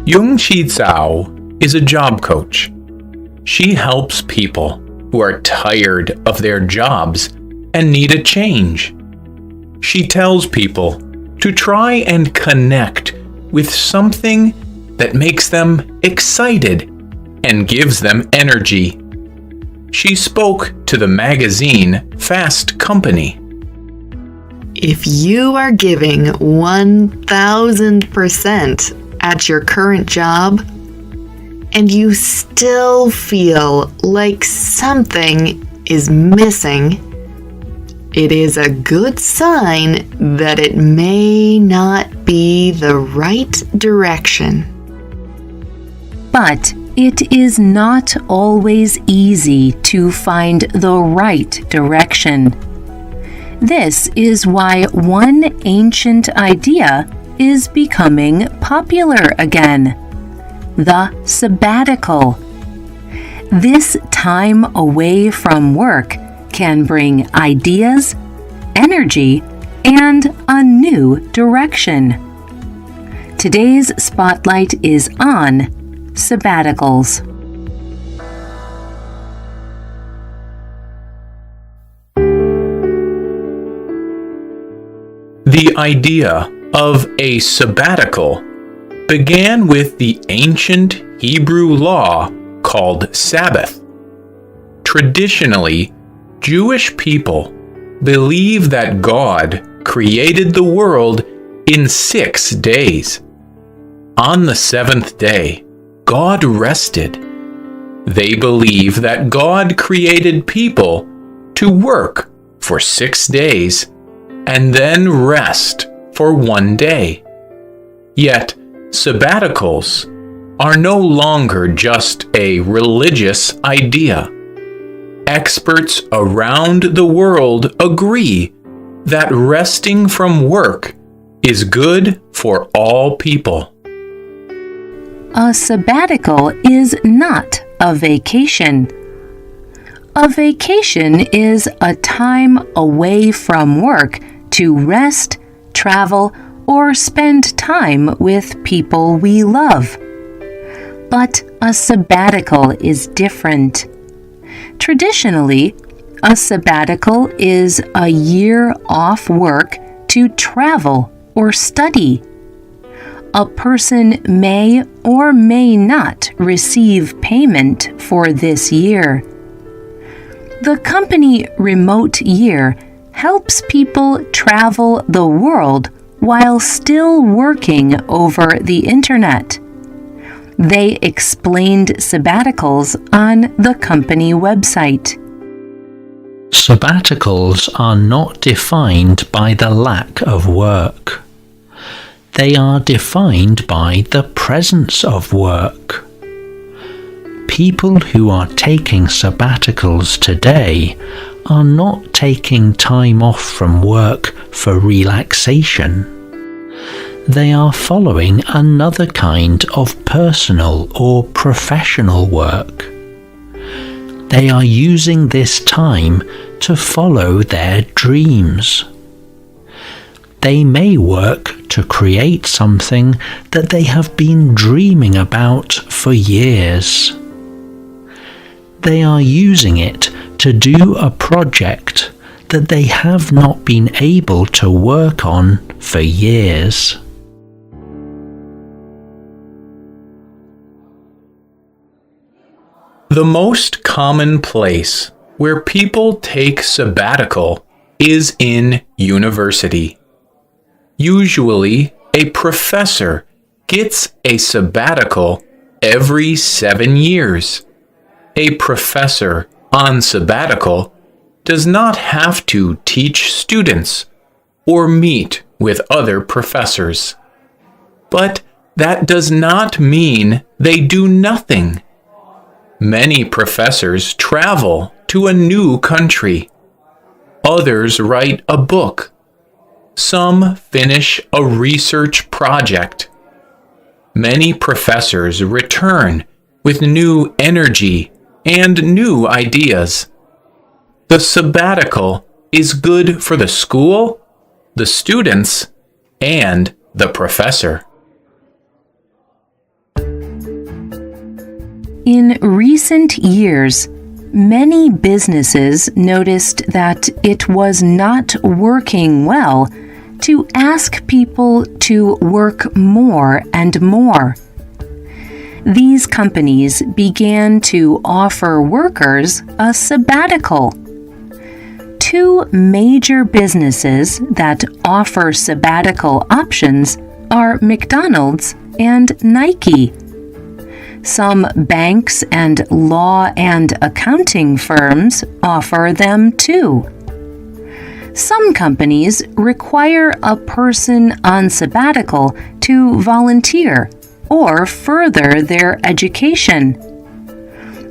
Jung Chi Zhao is a job coach. She helps people who are tired of their jobs and need a change. She tells people to try and connect with something that makes them excited and gives them energy. She spoke to the magazine Fast Company. If you are giving 1,000% at your current job, and you still feel like something is missing, it is a good sign that it may not be the right direction. But it is not always easy to find the right direction. This is why one ancient idea is becoming popular again: the sabbatical. This time away from work can bring ideas, energy, and a new direction. Today's spotlight is on sabbaticals. The idea of a sabbatical began with the ancient Hebrew law called Sabbath. Traditionally, Jewish people believe that God created the world in 6 days. On the 7th day, God rested. They believe that God created people to work for 6 days and then rest for 1 day. Yet, sabbaticals are no longer just a religious idea. Experts around the world agree that resting from work is good for all people. A sabbatical is not a vacation. A vacation is a time away from work to rest, travel, or spend time with people we love. But a sabbatical is different. Traditionally, a sabbatical is a year off work to travel or study. A person may or may not receive payment for this year. The company Remote Year helps people travel the world while still working over the internet. They explained sabbaticals on the company website. Sabbaticals are not defined by the lack of work. They are defined by the presence of work. People who are taking sabbaticals today are not taking time off from work for relaxation. They are following another kind of personal or professional work. They are using this time to follow their dreams. They may work to create something that they have been dreaming about for years. They are using it to do a project that they have not been able to work on for years. The most common place where people take sabbatical is in university. Usually, a professor gets a sabbatical every 7 years. A professor on sabbatical does not have to teach students or meet with other professors. But that does not mean they do nothing. Many professors travel to a new country. Others write a book. Some finish a research project. Many professors return with new energy and new ideas. The sabbatical is good for the school, the students, and the professor. In recent years, many businesses noticed that it was not working well to ask people to work more and more. These companies began to offer workers a sabbatical. Two major businesses that offer sabbatical options are McDonald's and Nike. Some banks and law and accounting firms offer them too. Some companies require a person on sabbatical to volunteer or further their education.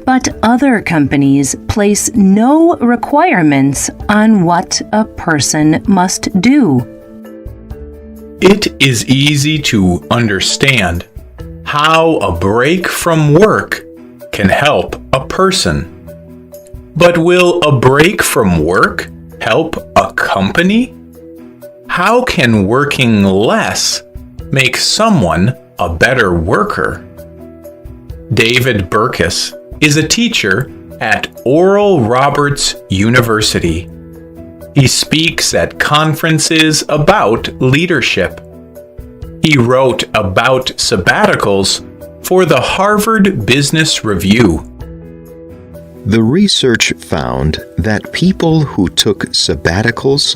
But other companies place no requirements on what a person must do. It is easy to understand how a break from work can help a person. But will a break from work help a company? How can working less make someone a better worker? David Burkus is a teacher at Oral Roberts University. He speaks at conferences about leadership. He wrote about sabbaticals for the Harvard Business Review. The research found that people who took sabbaticals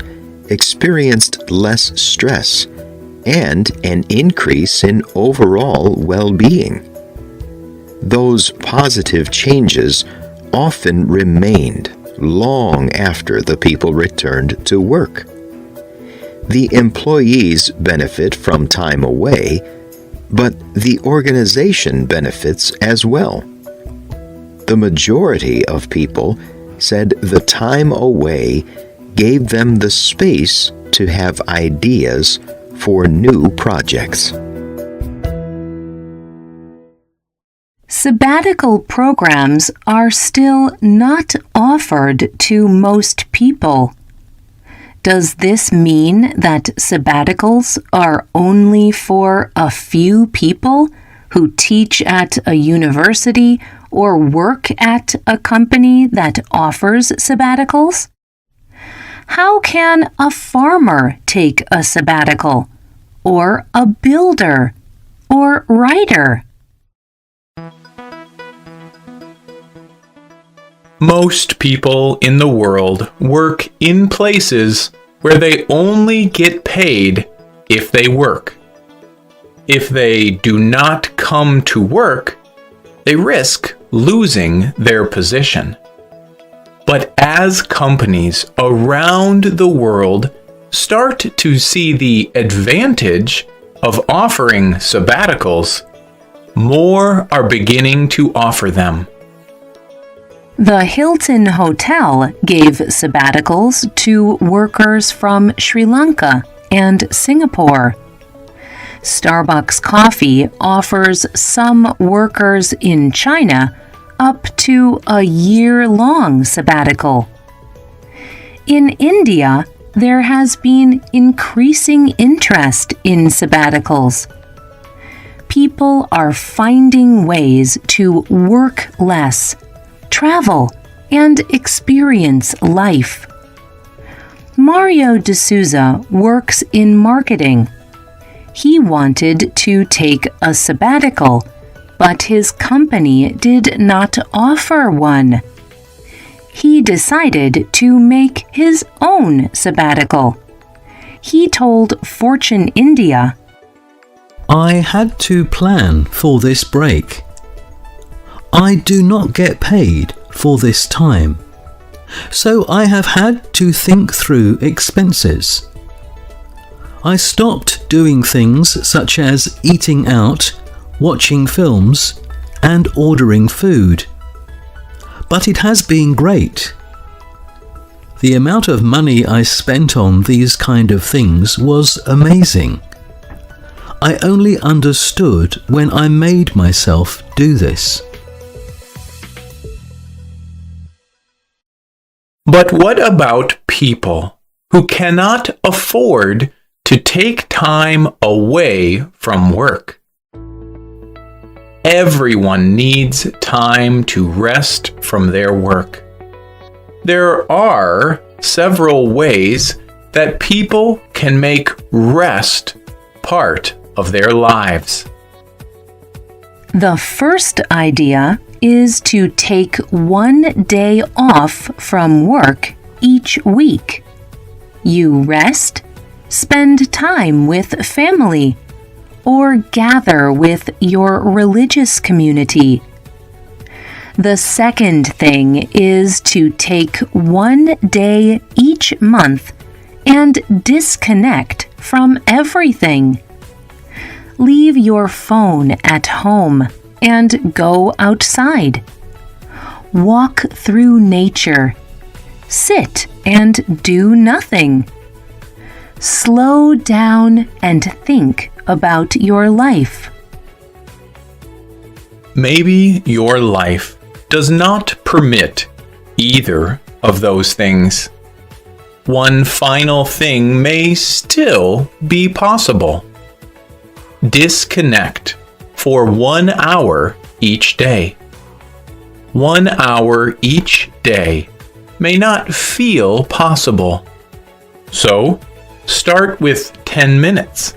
experienced less stress and an increase in overall well-being. Those positive changes often remained long after the people returned to work. The employees benefit from time away, but the organization benefits as well. The majority of people said the time away gave them the space to have ideas for new projects. Sabbatical programs are still not offered to most people. Does this mean that sabbaticals are only for a few people who teach at a university or work at a company that offers sabbaticals? How can a farmer take a sabbatical, or a builder, or writer? Most people in the world work in places where they only get paid if they work. If they do not come to work, they risk losing their position. But as companies around the world start to see the advantage of offering sabbaticals, more are beginning to offer them. The Hilton Hotel gave sabbaticals to workers from Sri Lanka and Singapore. Starbucks Coffee offers some workers in China up to a year-long sabbatical. In India, there has been increasing interest in sabbaticals. People are finding ways to work less, travel, and experience life. Mario D'Souza works in marketing. He wanted to take a sabbatical, but his company did not offer one. He decided to make his own sabbatical. He told Fortune India, "I had to plan for this break. I do not get paid for this time, so I have had to think through expenses. I stopped doing things such as eating out, watching films, and ordering food. But it has been great. The amount of money I spent on these kind of things was amazing. I only understood when I made myself do this." But what about people who cannot afford to take time away from work? Everyone needs time to rest from their work. There are several ways that people can make rest part of their lives. The first idea is to take one day off from work each week. You rest, spend time with family, or gather with your religious community. The second thing is to take one day each month and disconnect from everything. Leave your phone at home and go outside. Walk through nature. Sit and do nothing. Slow down and think about your life. Maybe your life does not permit either of those things. One final thing may still be possible. Disconnect for 1 hour each day. 1 hour each day may not feel possible. So, start with 10 minutes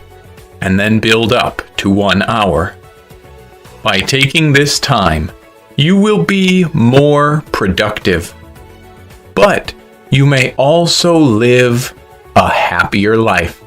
and then build up to 1 hour. By taking this time, you will be more productive. But you may also live a happier life.